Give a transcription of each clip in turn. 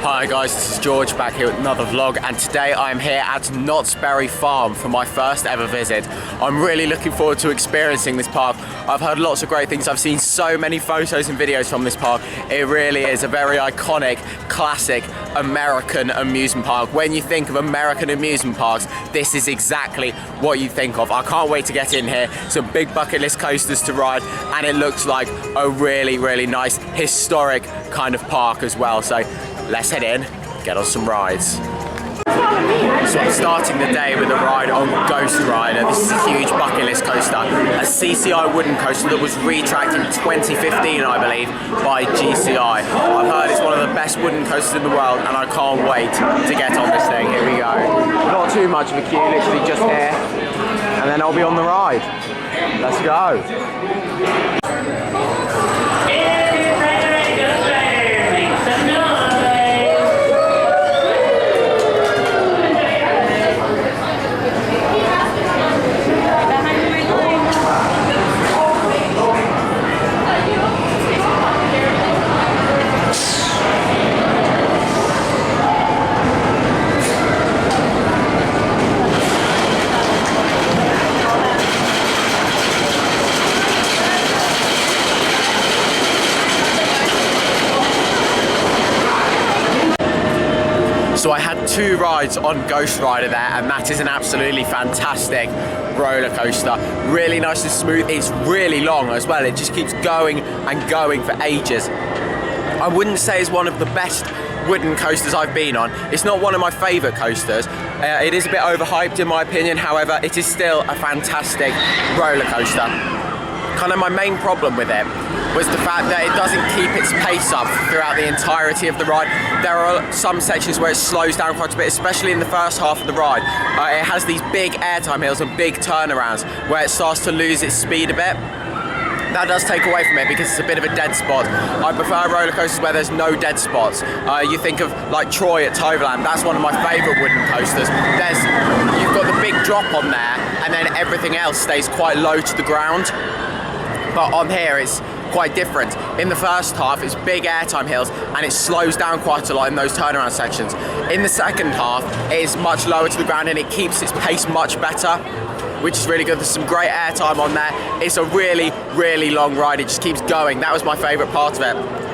Hi guys, this is George back here with another vlog, and today I'm here at Knott's Farm for my first ever visit. I'm really looking forward to experiencing this park. I've heard lots of great things. I've seen so many photos and videos from this park. It really is a very iconic, classic American amusement park. When you think of American amusement parks, this is exactly what you think of. I can't wait to get in here. Some big bucket list coasters to ride, and it looks like a really nice historic kind of park as well. So let's head in, get on some rides. So I'm starting the day with a ride on Ghost Rider. This is a huge bucket list coaster, a CCI wooden coaster that was retracked in 2015, I believe, by GCI. I've heard it's one of the best wooden coasters in the world, and I can't wait to get on this thing. Here we go. Not too much of a queue, literally just here, and then I'll be on the ride. Let's go. So I had two rides on Ghost Rider there, and that is an absolutely fantastic roller coaster. Really nice and smooth. It's really long as well. It just keeps going and going for ages. I wouldn't say it's one of the best wooden coasters I've been on. It's not one of my favourite coasters. It is a bit overhyped in my opinion. However, it is still a fantastic roller coaster. Kind of my main problem with it was the fact that it doesn't keep its pace up throughout the entirety of the ride. There are some sections where it slows down quite a bit, especially in the first half of the ride. It has these big airtime hills and big turnarounds where it starts to lose its speed a bit. That does take away from it because it's a bit of a dead spot. I prefer roller coasters where there's no dead spots. You think of like Troy at Toverland, that's one of my favourite wooden coasters. You've got the big drop on there, and then everything else stays quite low to the ground. But on here it's quite different. In the first half it's big airtime hills and it slows down quite a lot in those turnaround sections. In the second half it is much lower to the ground and it keeps its pace much better, which is really good. There's some great airtime on there. It's a really long ride. It just keeps going. That was my favourite part of it.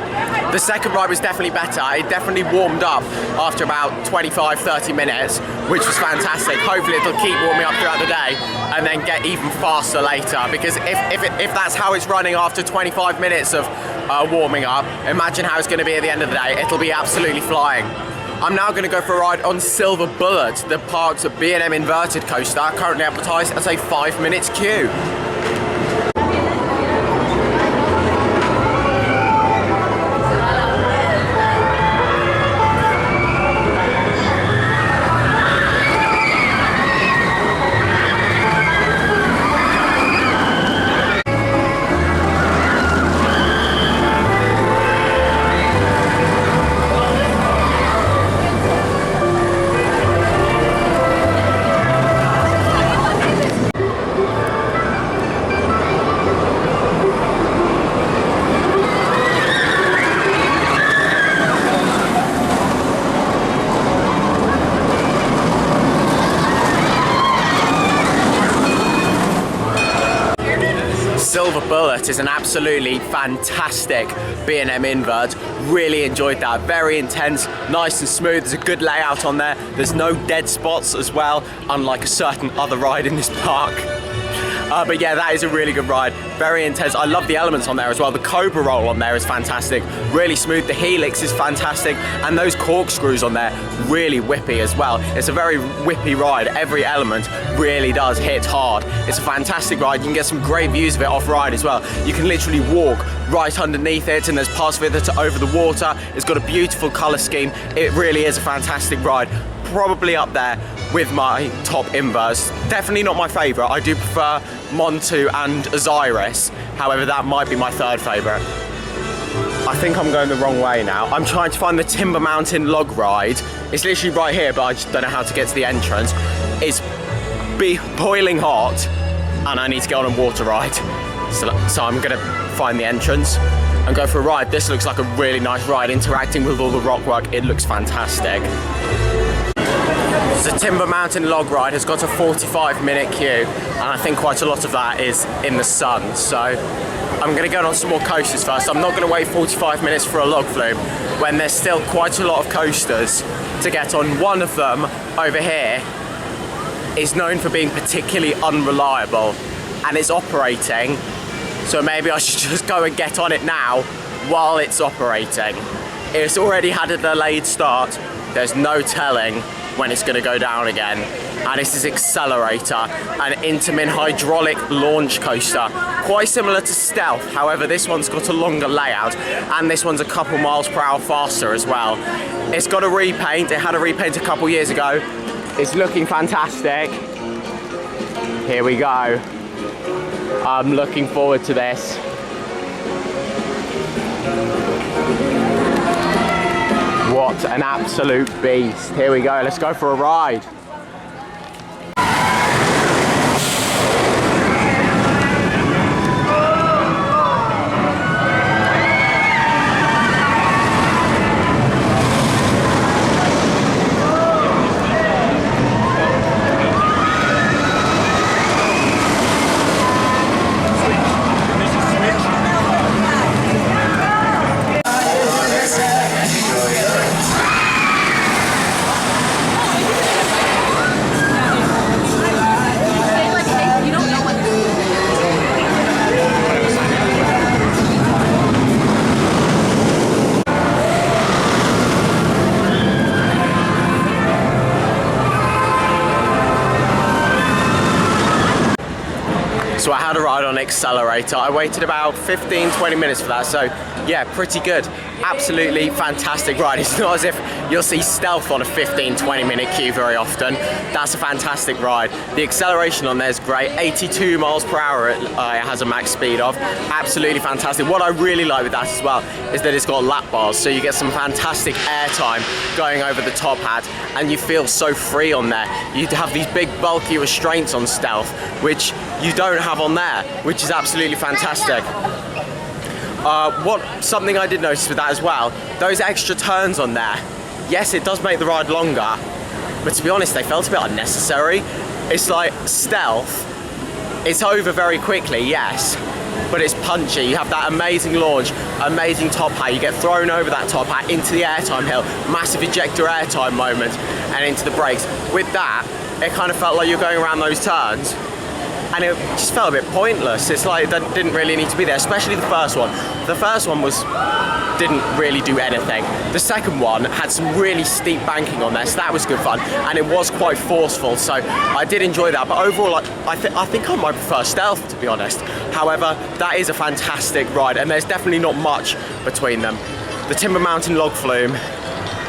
The second ride was definitely better. It definitely warmed up after about 25-30 minutes, which was fantastic. Hopefully it'll keep warming up throughout the day and then get even faster later, because if that's how it's running after 25 minutes of warming up, imagine how it's going to be at the end of the day. It'll be absolutely flying. I'm now going to go for a ride on Silver Bullet, the park's B&M inverted coaster, currently advertised as a 5 minutes queue. Silver Bullet is an absolutely fantastic B&M invert. Really enjoyed that. Very intense, nice and smooth. There's a good layout on there. There's no dead spots as well, unlike a certain other ride in this park. But yeah, that is a really good ride. Very intense. I love the elements on there as well. The Cobra roll on there is fantastic. Really smooth. The Helix is fantastic. And those corkscrews on there, really whippy as well. It's a very whippy ride. Every element really does hit hard. It's a fantastic ride. You can get some great views of it off-ride as well. You can literally walk right underneath it, and there's parts of it that are over the water. It's got a beautiful colour scheme. It really is a fantastic ride. Probably up there with my top inverts. Definitely not my favourite. I do prefer Montu and Osiris. However, that might be my third favourite. I think I'm going the wrong way now. I'm trying to find the Timber Mountain log ride. It's literally right here, but I just don't know how to get to the entrance. It's boiling hot, and I need to go on a water ride. So I'm gonna find the entrance. and go for a ride. This looks like a really nice ride, interacting with all the rock work. It looks fantastic. The Timber Mountain log ride has got a 45-minute queue, and I think quite a lot of that is in the sun. So I'm going to go on some more coasters first. I'm not going to wait 45 minutes for a log flume when there's still quite a lot of coasters to get on. One of them over here is known for being particularly unreliable, and it's operating, so maybe I should just go and get on it now while it's operating. It's already had a delayed start. There's no telling when it's going to go down again. And this is Accelerator, an Intamin hydraulic launch coaster, quite similar to Stealth. However, this one's got a longer layout, and this one's a couple miles per hour faster as well. It's got a repaint. It had a repaint a couple years ago. It's looking fantastic. Here we go. I'm looking forward to this. What an absolute beast. Here we go, let's go for a ride. So I had a ride on Accelerator. I waited about 15-20 minutes for that, so yeah, pretty good. Absolutely fantastic ride. It's not as if you'll see Stealth on a 15-20 minute queue very often. That's a fantastic ride. The acceleration on there is great. 82 miles per hour it has a max speed of. Absolutely fantastic. What I really like with that as well is that it's got lap bars, so you get some fantastic airtime going over the top hat, and you feel so free on there. You have these big bulky restraints on Stealth, which you don't have on there, which is absolutely fantastic. Something I did notice with that as well, those extra turns on there, yes, it does make the ride longer, but to be honest, they felt a bit unnecessary. It's like Stealth, it's over very quickly, yes, but it's punchy. You have that amazing launch, amazing top hat, you get thrown over that top hat into the airtime hill, massive ejector airtime moment, and into the brakes. With that, it kind of felt like you're going around those turns, and it just felt a bit pointless. It's like that didn't really need to be there, especially the first one. The first one didn't really do anything. The second one had some really steep banking on there, so that was good fun, and it was quite forceful, so I did enjoy that. But overall, I think I might prefer Stealth, to be honest. However, that is a fantastic ride, and there's definitely not much between them. The Timber Mountain log flume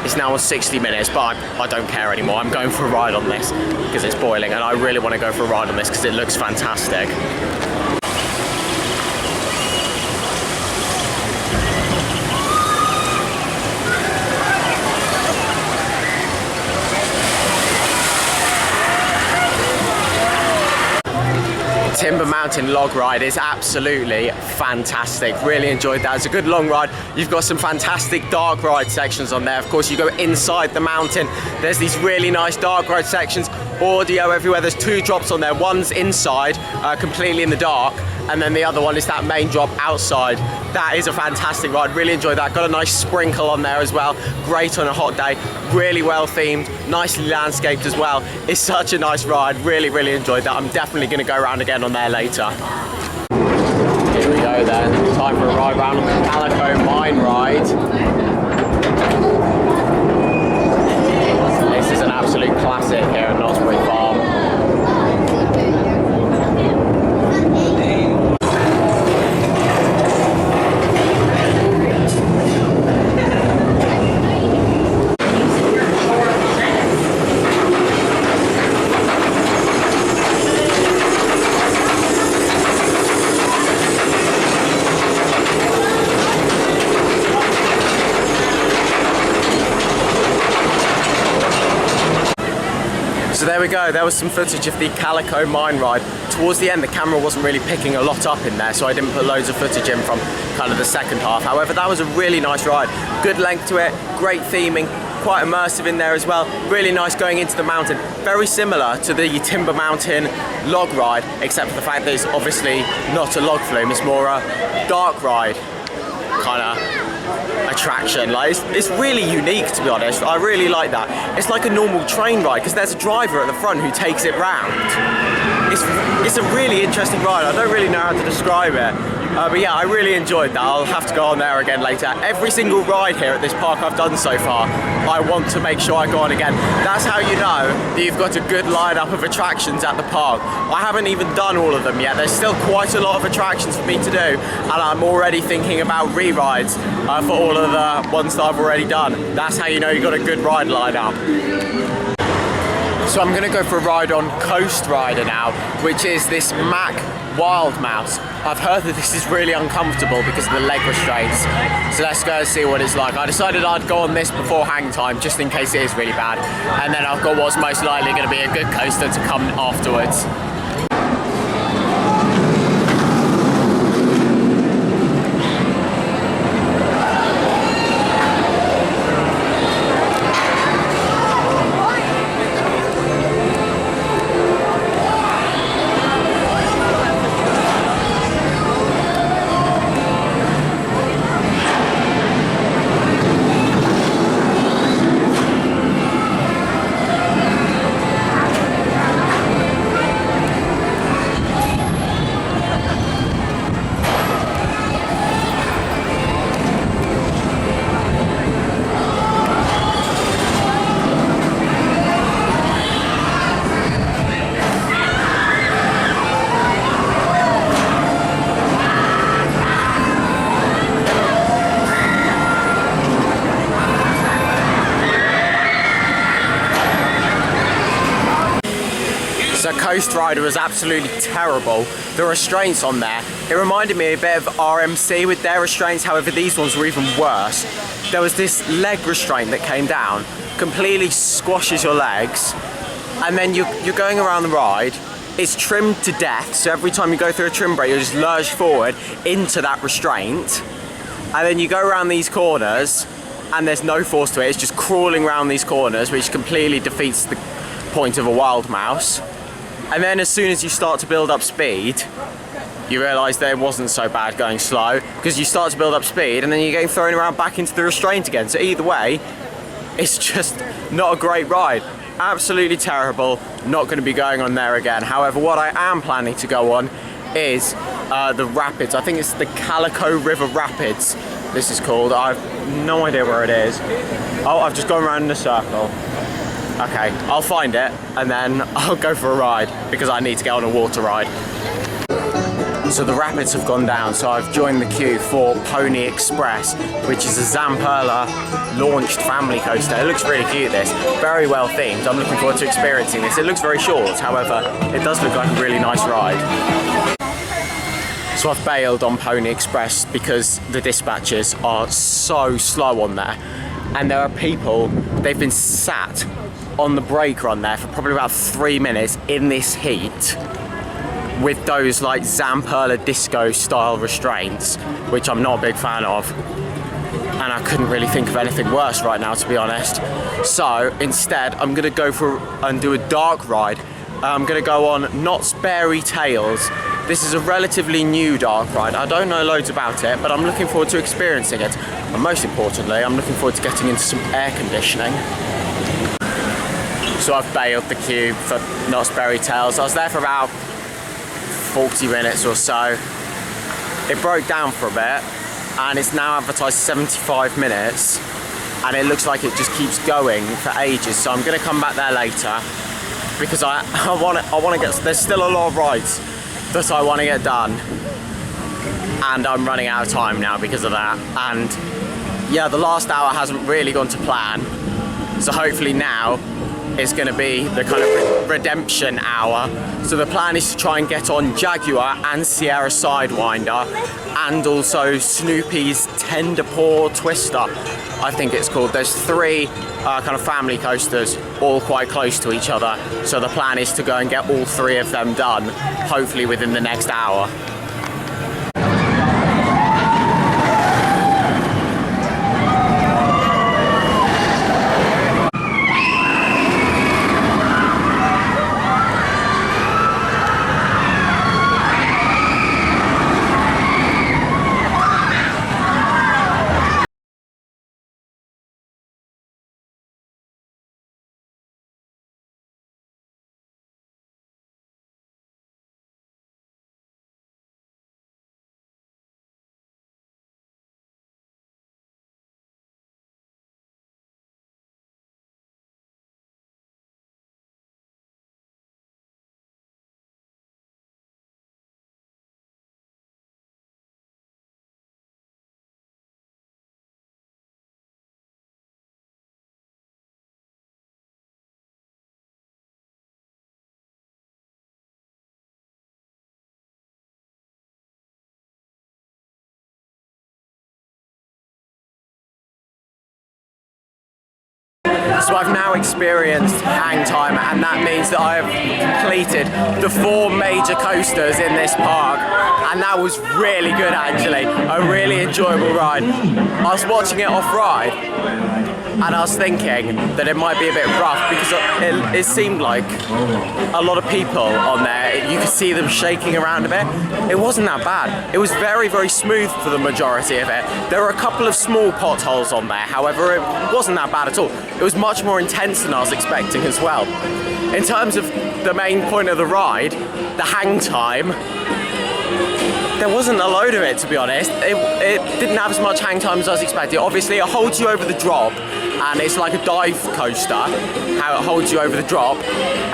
is now on 60 minutes, but I don't care anymore. I'm going for a ride on this because it's boiling, and I really want to go for a ride on this because it looks fantastic. Timber Mountain log ride is absolutely fantastic. Really enjoyed that. It's a good long ride. You've got some fantastic dark ride sections on there. Of course, you go inside the mountain. There's these really nice dark ride sections. Audio everywhere. There's two drops on there. One's inside, completely in the dark, and then the other one is that main drop outside. That is a fantastic ride. Really enjoyed that. Got a nice sprinkle on there as well. Great on a hot day. Really well themed, nicely landscaped as well. It's such a nice ride. Really, really enjoyed that. I'm definitely going to go around again on there later. Here we go then. Time for a ride round on the Calico Mine ride. This is an absolute classic here at Knott Farm. So there we go, there was some footage of the Calico Mine ride. Towards the end, the camera wasn't really picking a lot up in there, so I didn't put loads of footage in from kind of the second half. However, that was a really nice ride. Good length to it, great theming, quite immersive in there as well. Really nice going into the mountain. Very similar to the Timber Mountain log ride, except for the fact that it's obviously not a log flume, it's more a dark ride kind of attraction. Like it's really unique, to be honest. I really like that. It's like a normal train ride because there's a driver at the front who takes it round. It's a really interesting ride. I don't really know how to describe it. But yeah, I really enjoyed that. I'll have to go on there again later. Every single ride here at this park I've done so far, I want to make sure I go on again. That's how you know that you've got a good lineup of attractions at the park. I haven't even done all of them yet. There's still quite a lot of attractions for me to do, and I'm already thinking about re-rides for all of the ones that I've already done. That's how you know you've got a good ride lineup. So I'm going to go for a ride on Coast Rider now, which is this Mack Wild Mouse. I've heard that this is really uncomfortable because of the leg restraints. So let's go and see what it's like. I decided I'd go on this before hang time, just in case it is really bad. And then I've got what's most likely going to be a good coaster to come afterwards. So Coast Rider was absolutely terrible. The restraints on there, it reminded me a bit of RMC with their restraints, however these ones were even worse. There was this leg restraint that came down, completely squashes your legs, and then you're going around the ride. It's trimmed to death, so every time you go through a trim break, you just lurch forward into that restraint, and then you go around these corners, and there's no force to it, it's just crawling around these corners, which completely defeats the point of a wild mouse. And then as soon as you start to build up speed, you realise that it wasn't so bad going slow, because you start to build up speed and then you're getting thrown around back into the restraint again. So either way, it's just not a great ride. Absolutely terrible, not going to be going on there again. However, what I am planning to go on is the rapids. I think it's the Calico River Rapids, this is called. I've no idea where it is. Oh, I've just gone around in a circle. Okay, I'll find it and then I'll go for a ride because I need to get on a water ride. So the rapids have gone down, so I've joined the queue for Pony Express, which is a Zamperla launched family coaster. It looks really cute, this. Very well themed. I'm looking forward to experiencing this. It looks very short, however, it does look like a really nice ride. So I've bailed on Pony Express because the dispatches are so slow on there. And there are people, they've been sat on the brake run there for probably about 3 minutes in this heat with those like Zamperla disco style restraints, which I'm not a big fan of, and I couldn't really think of anything worse right now, to be honest. So instead I'm gonna go for and do a dark ride. I'm gonna go on Knott's Fairy Tales. This is a relatively new dark ride. I don't know loads about it, but I'm looking forward to experiencing it. And most importantly, I'm looking forward to getting into some air conditioning. So I've bailed the queue for Knott's Fairy Tales. I was there for about 40 minutes or so. It broke down for a bit, and it's now advertised 75 minutes, and it looks like it just keeps going for ages. So I'm gonna come back there later because I want to get. There's still a lot of rides that I want to get done, and I'm running out of time now because of that. And yeah, the last hour hasn't really gone to plan, so hopefully now is going to be the kind of redemption hour. So the plan is to try and get on Jaguar and Sierra Sidewinder, and also Snoopy's Tender Paw Twister, I think it's called. There's three kind of family coasters, all quite close to each other. So the plan is to go and get all three of them done, hopefully within the next hour. So I've now experienced hang time, and that means that I have completed the 4 major coasters in this park, and that was really good actually, a really enjoyable ride. I was watching it off-ride and I was thinking that it might be a bit rough because it seemed like a lot of people on there, you could see them shaking around a bit. It wasn't that bad. It was very, very smooth for the majority of it. There were a couple of small potholes on there, however, it wasn't that bad at all. It was much more intense than I was expecting as well. In terms of the main point of the ride, the hang time, there wasn't a load of it, to be honest. It didn't have as much hang time as I was expecting. Obviously, it holds you over the drop, and it's like a dive coaster, how it holds you over the drop.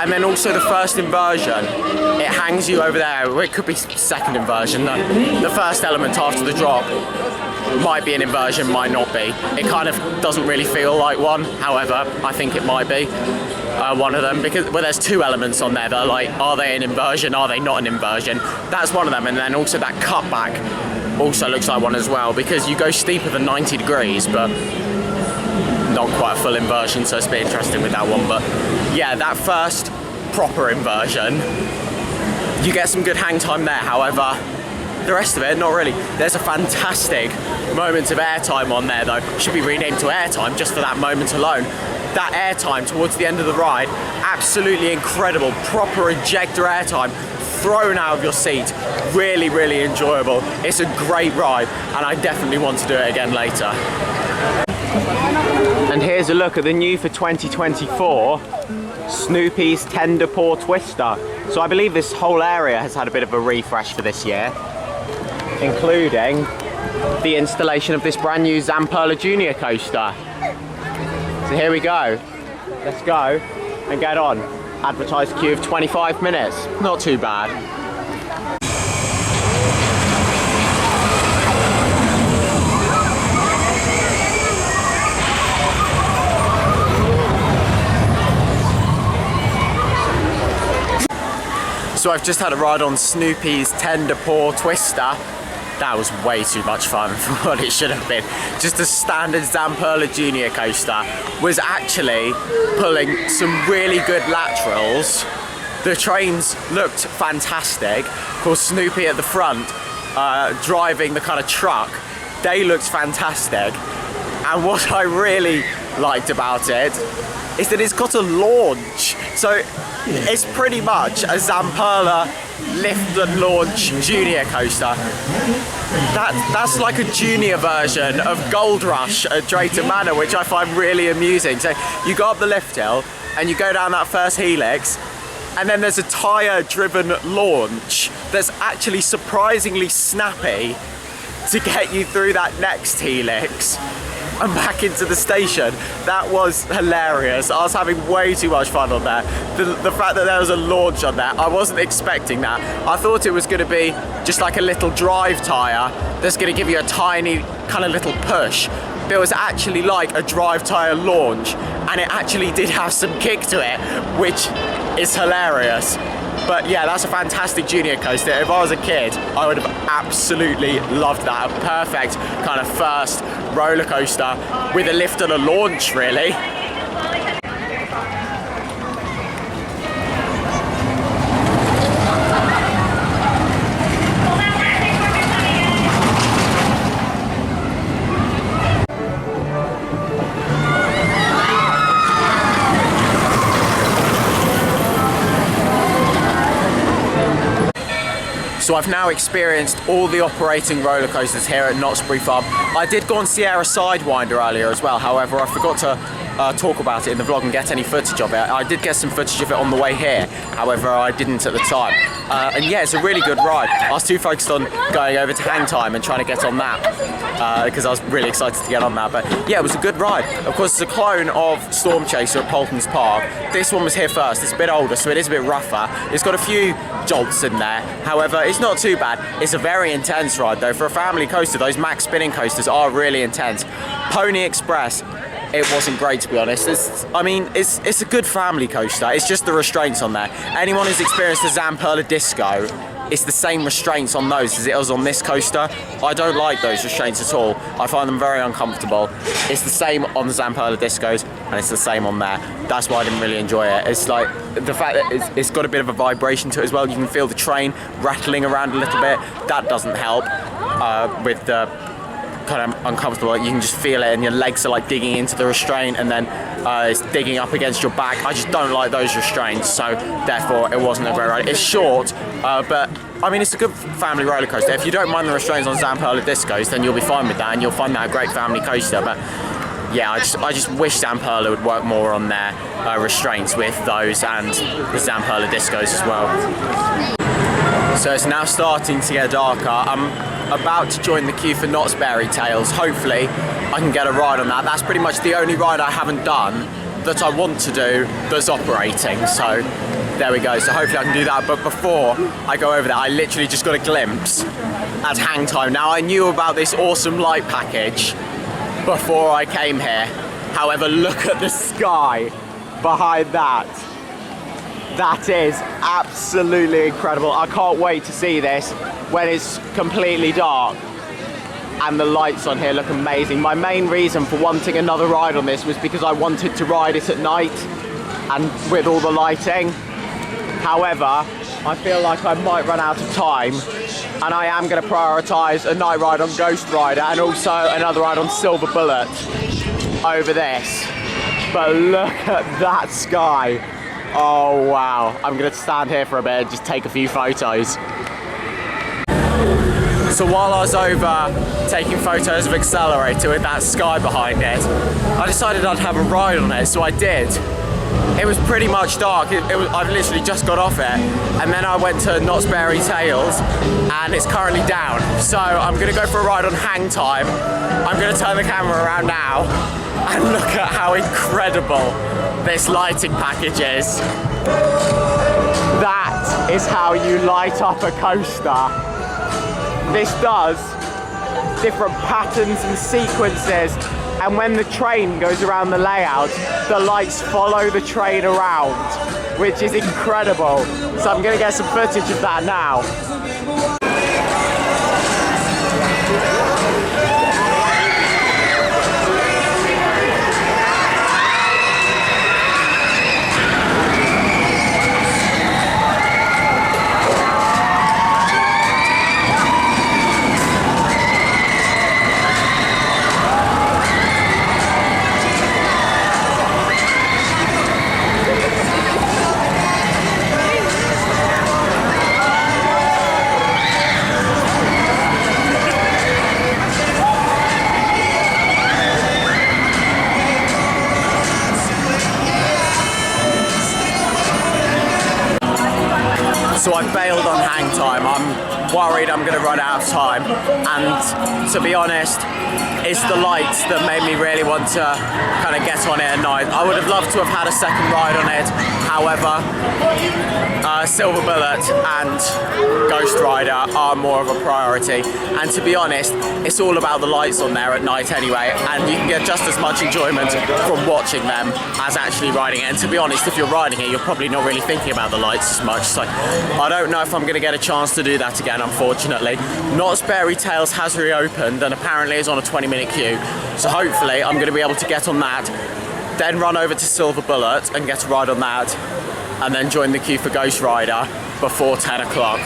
And then also the first inversion, it hangs you over there. Well, it could be second inversion. The first element after the drop might be an inversion, might not be. It kind of doesn't really feel like one. However, I think it might be one of them, because there's 2 elements on there that are like, are they an inversion, are they not an inversion? That's one of them. And then also that cutback also looks like one as well, because you go steeper than 90 degrees, but not quite a full inversion, so it's a bit interesting with that one. But yeah, that first proper inversion, you get some good hang time there. However, the rest of it, not really. There's a fantastic moment of airtime on there though. Should be renamed to airtime just for that moment alone. That airtime towards the end of the ride, absolutely incredible. Proper ejector airtime, thrown out of your seat. Really, really enjoyable. It's a great ride, and I definitely want to do it again later. And here's a look at the new for 2024, Snoopy's Tender Paw Twister. So I believe this whole area has had a bit of a refresh for this year, including the installation of this brand new Zamperla Junior coaster. So here we go. Let's go and get on. Advertised queue of 25 minutes. Not too bad. So I've just had a ride on Snoopy's Tender Paw Twister. That was way too much fun for what it should have been. Just a standard Zamperla Junior coaster was actually pulling some really good laterals. The trains looked fantastic. Of course, Snoopy at the front, driving the kind of truck, they looked fantastic. And what I really liked about it is that it's got a launch. So it's pretty much a Zamperla lift and launch junior coaster. That's like a junior version of Gold Rush at Drayton Manor, which I find really amusing. So you go up the lift hill and you go down that first helix, and then there's a tyre driven launch that's actually surprisingly snappy to get you through that next helix and back into the station. That was hilarious. I was having way too much fun on there. The fact that there was a launch on there, I wasn't expecting that. I thought it was going to be just like a little drive tyre that's going to give you a tiny kind of little push. there was actually like a drive tyre launch, and it actually did have some kick to it, which is hilarious. But yeah, that's a fantastic junior coaster. If I was a kid, I would have absolutely loved that. A perfect kind of first roller coaster with a lift and a launch, really. So I've now experienced all the operating roller coasters here at Knott's Farm. I did go on Sierra Sidewinder earlier as well, however I forgot to talk about it in the vlog and get any footage of it. I did get some footage of it on the way here, however I didn't at the time. And yeah, it's a really good ride. I was too focused on going over to Hang Time and trying to get on that because I was really excited to get on that. But yeah, it was a good ride. Of course, it's a clone of Storm Chaser at Polton's Park. This one was here first. It's a bit older, so it is a bit rougher. It's got a few jolts in there. However, it's not too bad. It's a very intense ride though. For a family coaster, those max spinning coasters are really intense. Pony Express, it wasn't great, to be honest. It's a good family coaster. It's just the restraints on there. Anyone who's experienced the Zamperla Disco, it's the same restraints on those as it was on this coaster. I don't like those restraints at all. I find them very uncomfortable. It's the same on the Zamperla Discos, and it's the same on there. That's why I didn't really enjoy it. It's like the fact that it's got a bit of a vibration to it as well. You can feel the train rattling around a little bit. That doesn't help with the kind of uncomfortable. You can just feel it, and your legs are like digging into the restraint, and then it's digging up against your back. I just don't like those restraints, so therefore it wasn't a great ride. It's short, but I mean, it's a good family roller coaster. If you don't mind the restraints on Zamperla Discos, then you'll be fine with that, and you'll find that a great family coaster. But yeah, I just wish Zamperla would work more on their restraints with those and the Zamperla Discos as well. So it's now starting to get darker. I'm about to join the queue for Knott's Berry Tales. Hopefully I can get a ride on that. That's pretty much the only ride I haven't done that I want to do that's operating. So there we go. So hopefully I can do that. But before I go over there, I literally just got a glimpse at Hang Time. Now, I knew about this awesome light package before I came here. However, look at the sky behind that. That is absolutely incredible. I can't wait to see this when it's completely dark and the lights on here look amazing. My main reason for wanting another ride on this was because I wanted to ride it at night and with all the lighting. However, I feel like I might run out of time, and I am going to prioritise a night ride on Ghost Rider and also another ride on Silver Bullet over this. But look at that sky. Oh wow, I'm gonna stand here for a bit and just take a few photos. So while I was over taking photos of Accelerator with that sky behind it, I decided I'd have a ride on it, so I did. It was pretty much dark. I've literally just got off it, and then I went to Knott's Berry Tales, and it's currently down. So I'm gonna go for a ride on Hang Time. I'm gonna turn the camera around now and look at how incredible this lighting package is. That is how you light up a coaster. This does different patterns and sequences, and when the train goes around the layout, the lights follow the train around, which is incredible. So I'm gonna get some footage of that now. So I bailed on Hang Time. I'm worried I'm going to run out of time, and to be honest, it's the lights that made me really want to kind of get on it at night. I would have loved to have had a second ride on it, however, Silver Bullet and Ghost Rider are more of a priority, and to be honest, it's all about the lights on there at night anyway, and you can get just as much enjoyment from watching them as actually riding it. And to be honest, if you're riding it, you're probably not really thinking about the lights as much, so I don't know if I'm going to get a chance to do that again, unfortunately. Knott's Berry Tales has reopened and apparently is on a 20-minute queue, so hopefully I'm going to be able to get on that, then run over to Silver Bullet and get a ride on that, and then join the queue for Ghost Rider before 10 o'clock.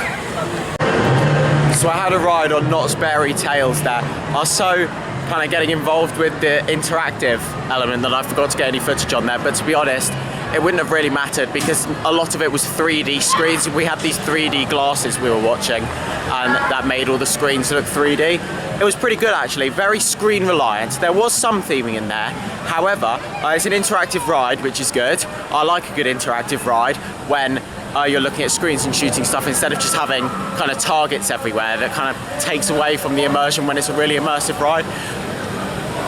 So I had a ride on Knott's Berry Tales there. I was so kind of getting involved with the interactive element that I forgot to get any footage on there, but to be honest, it wouldn't have really mattered because a lot of it was 3D screens. We had these 3D glasses we were watching, and that made all the screens look 3D. It was pretty good actually, very screen reliant. There was some theming in there. However, it's an interactive ride, which is good. I like a good interactive ride when you're looking at screens and shooting stuff instead of just having kind of targets everywhere. That kind of takes away from the immersion when it's a really immersive ride.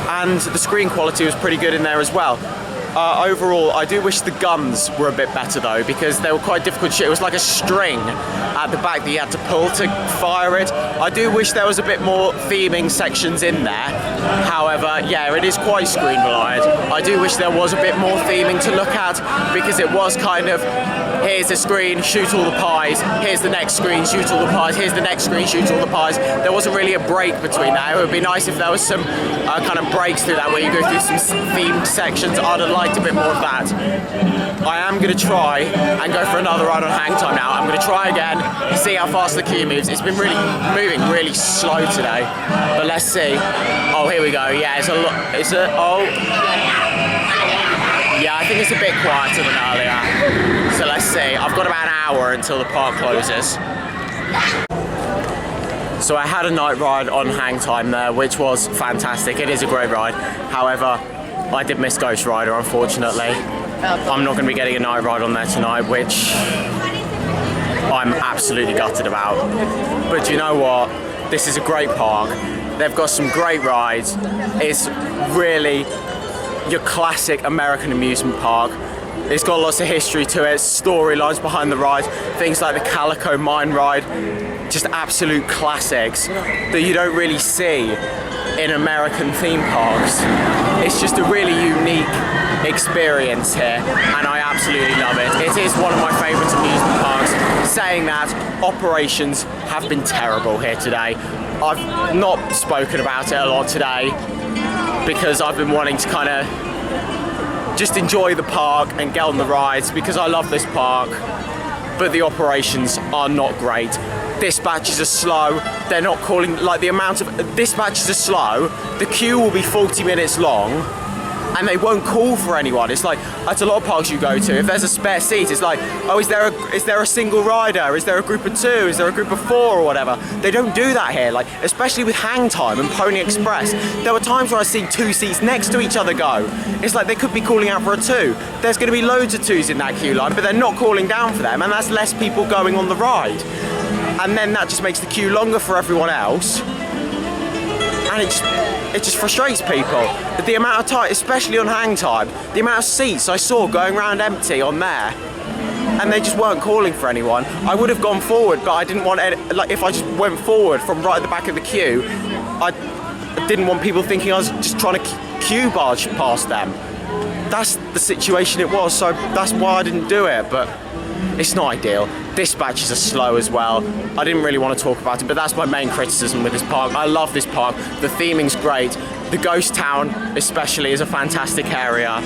And the screen quality was pretty good in there as well. Overall, I do wish the guns were a bit better though, because they were quite difficult to shoot. It was like a string at the back that you had to pull to fire it. I do wish there was a bit more theming sections in there. However, yeah, it is quite screen reliant. I do wish there was a bit more theming to look at, because it was kind of, here's the screen, shoot all the pies, here's the next screen, shoot all the pies, here's the next screen, shoot all the pies. There wasn't really a break between that. It would be nice if there was some kind of breaks through that where you go through some themed sections. I'd have liked a bit more of that. I am going to try and go for another ride on hang time now. I'm going to try again, see how fast the queue moves. It's been moving really slow today, but let's see. Oh, here we go. Yeah, it's a lot. Yeah, I think it's a bit quieter than earlier. So let's see. I've got about an hour until the park closes. So I had a night ride on hang time there, which was fantastic. It is a great ride. However, I did miss Ghost Rider, unfortunately. I'm not going to be getting a night ride on there tonight, which I'm absolutely gutted about. But you know what? This is a great park. They've got some great rides. It's really your classic American amusement park. It's got lots of history to it, storylines behind the ride, things like the Calico Mine ride, just absolute classics that you don't really see in American theme parks. It's just a really unique experience here, and I absolutely love it. It is one of my favourite amusement parks. Saying that, operations have been terrible here today. I've not spoken about it a lot today because I've been wanting to kind of just enjoy the park and get on the rides because I love this park, but the operations are not great. Dispatches are slow. They're not calling, like the amount of dispatches are slow. The queue will be 40 minutes long and they won't call for anyone. It's like, at a lot of parks you go to, if there's a spare seat, it's like, oh, is there a single rider? Is there a group of two? Is there a group of four or whatever? They don't do that here, like, especially with Hang Time and Pony Express. There were times where I see two seats next to each other go. It's like they could be calling out for a two. There's going to be loads of twos in that queue line, but they're not calling down for them, and that's less people going on the ride. And then that just makes the queue longer for everyone else. And it just frustrates people. The amount of time, especially on hang time, the amount of seats I saw going around empty on there, and they just weren't calling for anyone. I would have gone forward, but I didn't want any, like, if I just went forward from right at the back of the queue, I didn't want people thinking I was just trying to queue barge past them. That's the situation it was, so that's why I didn't do it, but it's not ideal. Dispatches are slow as well. I didn't really want to talk about it, but that's my main criticism with this park. I love this park. The theming's great. The ghost town especially is a fantastic area.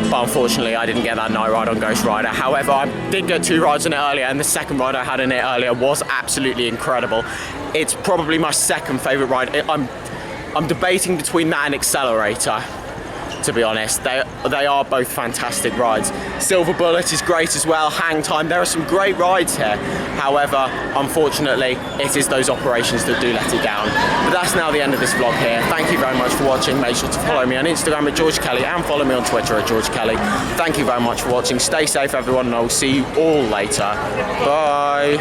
But unfortunately I didn't get that night ride on Ghost Rider. However, I did get two rides on it earlier, and the second ride I had in it earlier was absolutely incredible. It's probably my second favourite ride. I'm debating between that and Accelerator, to be honest. They are both fantastic rides. Silver Bullet is great as well. Hang Time, there are some great rides here. However, unfortunately, it is those operations that do let it down. But that's now the end of this vlog here. Thank you very much for watching. Make sure to follow me on Instagram at George Kelly and follow me on Twitter at George Kelly. Thank you very much for watching. Stay safe, everyone, and I will see you all later. Bye.